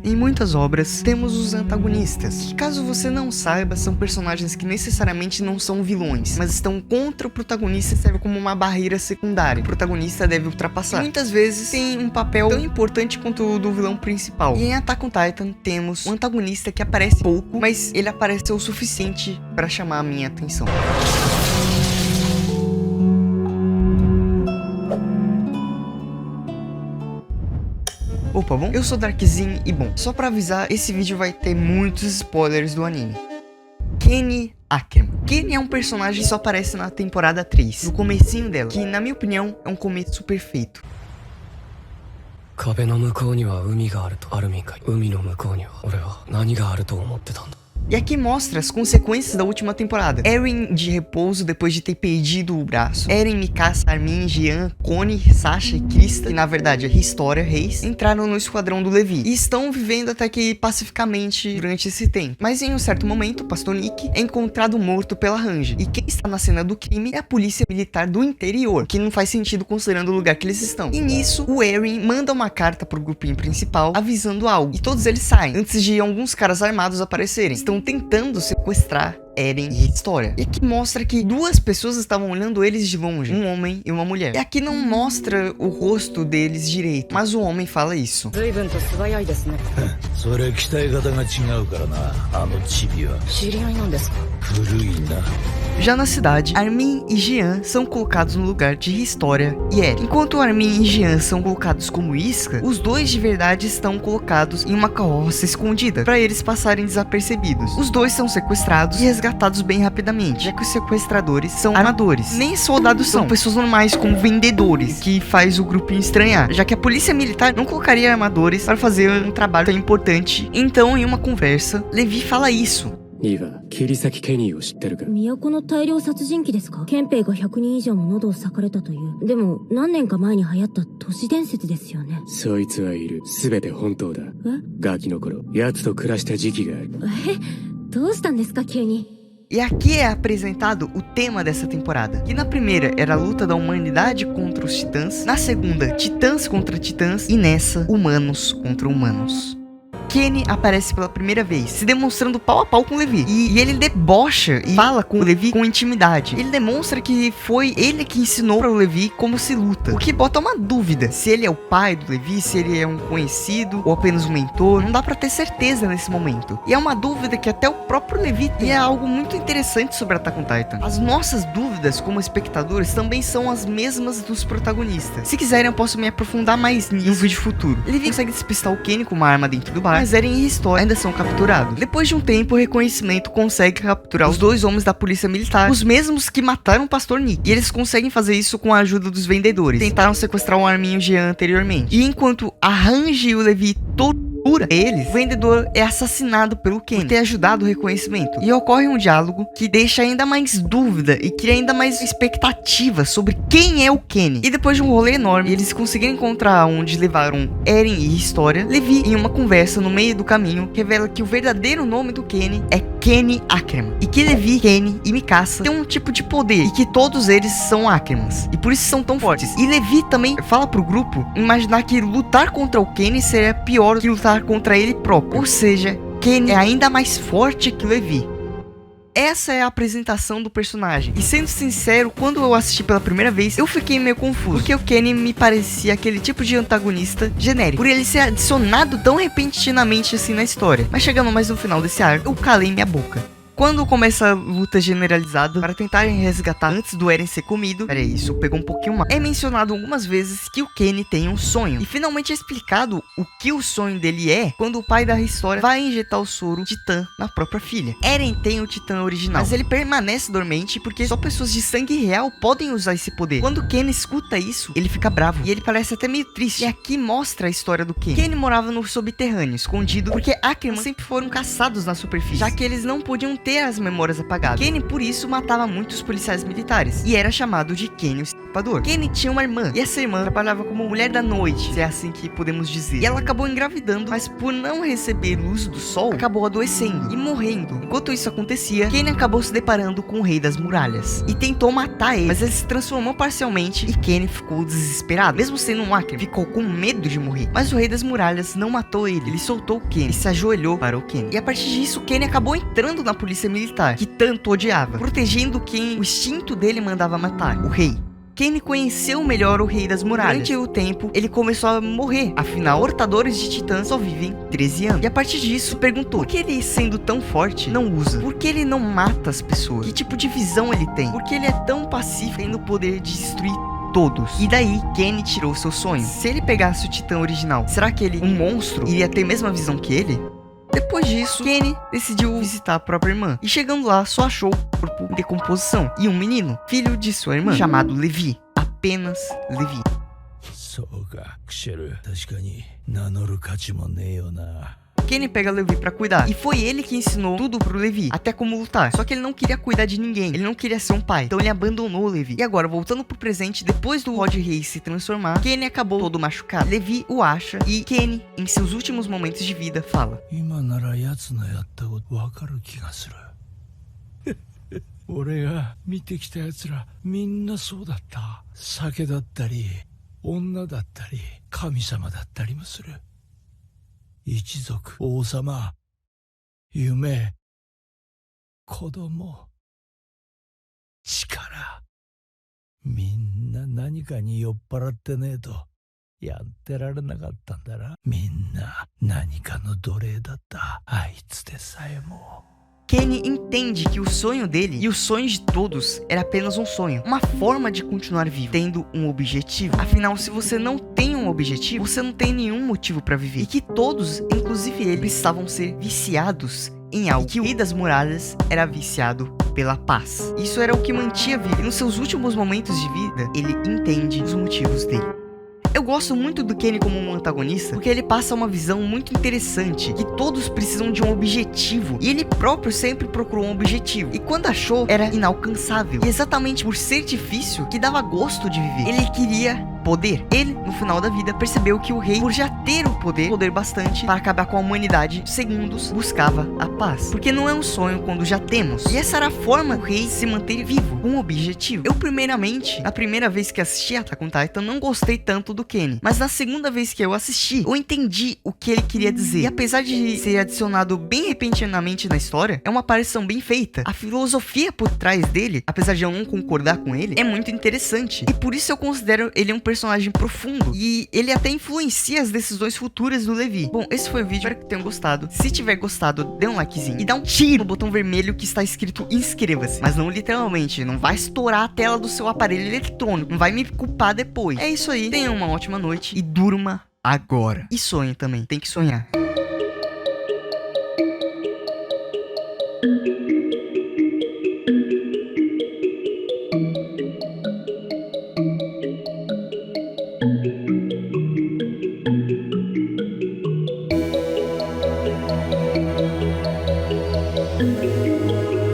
Em muitas obras, temos os antagonistas, que caso você não saiba, são personagens que necessariamente não são vilões, mas estão contra o protagonista e servem como uma barreira secundária. O protagonista deve ultrapassar. E muitas vezes tem um papel tão importante quanto o do vilão principal. E em Attack on Titan temos um antagonista que aparece pouco, mas ele aparece o suficiente para chamar a minha atenção. Opa, bom? Eu sou Darkzin e bom, só pra avisar, esse vídeo vai ter muitos spoilers do anime. Kenny Ackerman. Kenny é um personagem que só aparece na temporada 3, no comecinho dela, que na minha opinião é um começo perfeito. E aqui mostra as consequências da última temporada. Eren de repouso depois de ter perdido o braço. Eren, Mikasa, Armin, Jean, Connie, Sasha e Krista, que na verdade é Historia, Reis, entraram no esquadrão do Levi. E estão vivendo até que pacificamente durante esse tempo. Mas em um certo momento, o pastor Nick é encontrado morto pela Hanji. E quem está na cena do crime é a polícia militar do interior, que não faz sentido considerando o lugar que eles estão. E nisso, o Eren manda uma carta pro grupinho principal avisando algo. E todos eles saem, antes de alguns caras armados aparecerem. Estão tentando sequestrar Eren e Historia. E aqui mostra que duas pessoas estavam olhando eles de longe, um homem e uma mulher. E aqui não mostra o rosto deles direito, mas o homem fala isso. Já na cidade, Armin e Jean são colocados no lugar de Historia e Eren. Enquanto Armin e Jean são colocados como isca, os dois de verdade estão colocados em uma carroça escondida, para eles passarem desapercebidos. Os dois são sequestrados e resgatados bem rapidamente, já que os sequestradores são armadores. Nem soldados são pessoas normais como vendedores, que faz o grupinho estranhar, já que a polícia militar não colocaria armadores para fazer um trabalho tão importante. Então, em uma conversa, Levi fala isso. 切り裂きケニーを知ってるか。都の大量殺人鬼ですか。憲兵が100人以上も喉を裂かれたという。でも何年か前に流行った都市伝説ですよね。そいつはいる。すべて本当だ。ガキの頃、奴と暮らした時期がある。どうしたんですか急に。 E aqui é apresentado o tema dessa temporada, que na primeira era a luta da humanidade contra os titãs, na segunda, titãs contra titãs, e nessa, humanos contra humanos. Kenny aparece pela primeira vez, se demonstrando pau a pau com Levi. E ele debocha e fala com o Levi com intimidade. Ele demonstra que foi ele que ensinou para o Levi como se luta. O que bota uma dúvida, se ele é o pai do Levi, se ele é um conhecido ou apenas um mentor. Não dá pra ter certeza nesse momento. E é uma dúvida que até o próprio Levi tem. E é algo muito interessante sobre Attack on Titan. As nossas dúvidas como espectadores também são as mesmas dos protagonistas. Se quiserem eu posso me aprofundar mais nisso em um vídeo futuro. Levi consegue despistar o Kenny com uma arma dentro do bar, mas Eren e Historia ainda são capturados. Depois de um tempo, o reconhecimento consegue capturar os dois homens da polícia militar, os mesmos que mataram o pastor Nick. E eles conseguem fazer isso com a ajuda dos vendedores. Tentaram sequestrar o Armin e o Jean anteriormente. E enquanto a Hanji e o Levi torturam eles, o vendedor é assassinado pelo Kenny por ter ajudado o reconhecimento. E ocorre um diálogo que deixa ainda mais dúvida e cria ainda mais expectativa sobre quem é o Kenny. E depois de um rolê enorme, eles conseguiram encontrar onde levaram Eren e Historia. Levi, em uma conversa no meio do caminho, revela que o verdadeiro nome do Kenny é Kenny Ackerman. E que Levi, Kenny e Mikasa têm um tipo de poder, e que todos eles são Ackermans. E por isso são tão fortes. E Levi também fala pro grupo imaginar que lutar contra o Kenny seria pior que lutar contra ele próprio. Ou seja, Kenny é ainda mais forte que Levi. Essa é a apresentação do personagem. E sendo sincero, quando eu assisti pela primeira vez, eu fiquei meio confuso, porque o Kenny me parecia aquele tipo de antagonista genérico, por ele ser adicionado tão repentinamente assim na história. Mas chegando mais no final desse arco, eu calei minha boca. Quando começa a luta generalizada para tentarem resgatar antes do Eren ser comido, peraí, isso pegou um pouquinho mais. É mencionado algumas vezes que o Kenny tem um sonho. E finalmente é explicado o que o sonho dele é quando o pai da Historia vai injetar o soro titã na própria filha. Eren tem o titã original, mas ele permanece dormente porque só pessoas de sangue real podem usar esse poder. Quando o Kenny escuta isso, ele fica bravo e ele parece até meio triste. E aqui mostra a história do Kenny. Kenny morava no subterrâneo, escondido, porque Ackerman sempre foram caçados na superfície, já que eles não podiam ter as memórias apagadas. Kenny, por isso, matava muitos policiais militares e era chamado de Kenny usurpador. Kenny tinha uma irmã, e essa irmã trabalhava como mulher da noite, se é assim que podemos dizer. E ela acabou engravidando, mas por não receber luz do sol, acabou adoecendo e morrendo. Enquanto isso acontecia, Kenny acabou se deparando com o Rei das Muralhas e tentou matar ele, mas ele se transformou parcialmente e Kenny ficou desesperado. Mesmo sendo um hacker, ficou com medo de morrer. Mas o Rei das Muralhas não matou ele soltou o Kenny e se ajoelhou para o Kenny. E a partir disso, o Kenny acabou entrando na polícia militar, que tanto odiava, protegendo quem o instinto dele mandava matar, o rei. Kenny conheceu melhor o Rei das Muralhas. Durante o tempo, ele começou a morrer. Afinal, portadores de titãs só vivem 13 anos. E a partir disso, perguntou, por que ele, sendo tão forte, não usa? Por que ele não mata as pessoas? Que tipo de visão ele tem? Por que ele é tão pacífico, tendo o poder de destruir todos? E daí, Kenny tirou seu sonho. Se ele pegasse o titã original, será que ele, um monstro, iria ter a mesma visão que ele? Depois disso, Kenny decidiu visitar a própria irmã. E chegando lá, só achou o corpo em decomposição. E um menino, filho de sua irmã, chamado Levi. Apenas Levi. Kenny pega Levi pra cuidar. E foi ele que ensinou tudo pro Levi, até como lutar. Só que ele não queria cuidar de ninguém, ele não queria ser um pai. Então ele abandonou o Levi. E agora, voltando pro presente, depois do Rod Reis se transformar, Kenny acabou todo machucado. Levi o acha e Kenny, em seus últimos momentos de vida, fala: 俺が見てきた奴らみんなそうだった。酒だったり女だったり神様だったりもする。一族、王様、夢、子供、力。みんな何かに酔っ払ってねえとやってられなかったんだな。みんな何かの奴隷だった。あいつでさえも。 Kenny entende que o sonho dele e o sonho de todos era apenas um sonho, uma forma de continuar vivo, tendo um objetivo. Afinal, se você não tem um objetivo, você não tem nenhum motivo para viver. E que todos, inclusive ele, precisavam ser viciados em algo. E que o Rei das Muralhas era viciado pela paz. Isso era o que mantinha vivo. E nos seus últimos momentos de vida, ele entende os motivos dele. Eu gosto muito do Kenny como um antagonista, porque ele passa uma visão muito interessante, que todos precisam de um objetivo, e ele próprio sempre procurou um objetivo, e quando achou, era inalcançável, e exatamente por ser difícil, que dava gosto de viver. Ele queria poder. Ele, no final da vida, percebeu que o rei, por já ter o poder bastante para acabar com a humanidade, segundos, buscava a paz. Porque não é um sonho quando já temos. E essa era a forma do rei se manter vivo, com um objetivo. Eu, primeiramente, na primeira vez que assisti Attack on Titan, não gostei tanto do Kenny. Mas na segunda vez que eu assisti, eu entendi o que ele queria dizer. E apesar de ser adicionado bem repentinamente na história, é uma aparição bem feita. A filosofia por trás dele, apesar de eu não concordar com ele, é muito interessante. E por isso eu considero ele um personagem profundo. E ele até influencia as decisões futuras do Levi. Bom, esse foi o vídeo, espero que tenham gostado. Se tiver gostado, dê um likezinho. E dá um tiro no botão vermelho que está escrito inscreva-se. Mas não literalmente, não vai estourar a tela do seu aparelho eletrônico. Não vai me culpar depois. É isso aí, tenha uma ótima noite e durma agora. E sonhe também, tem que sonhar.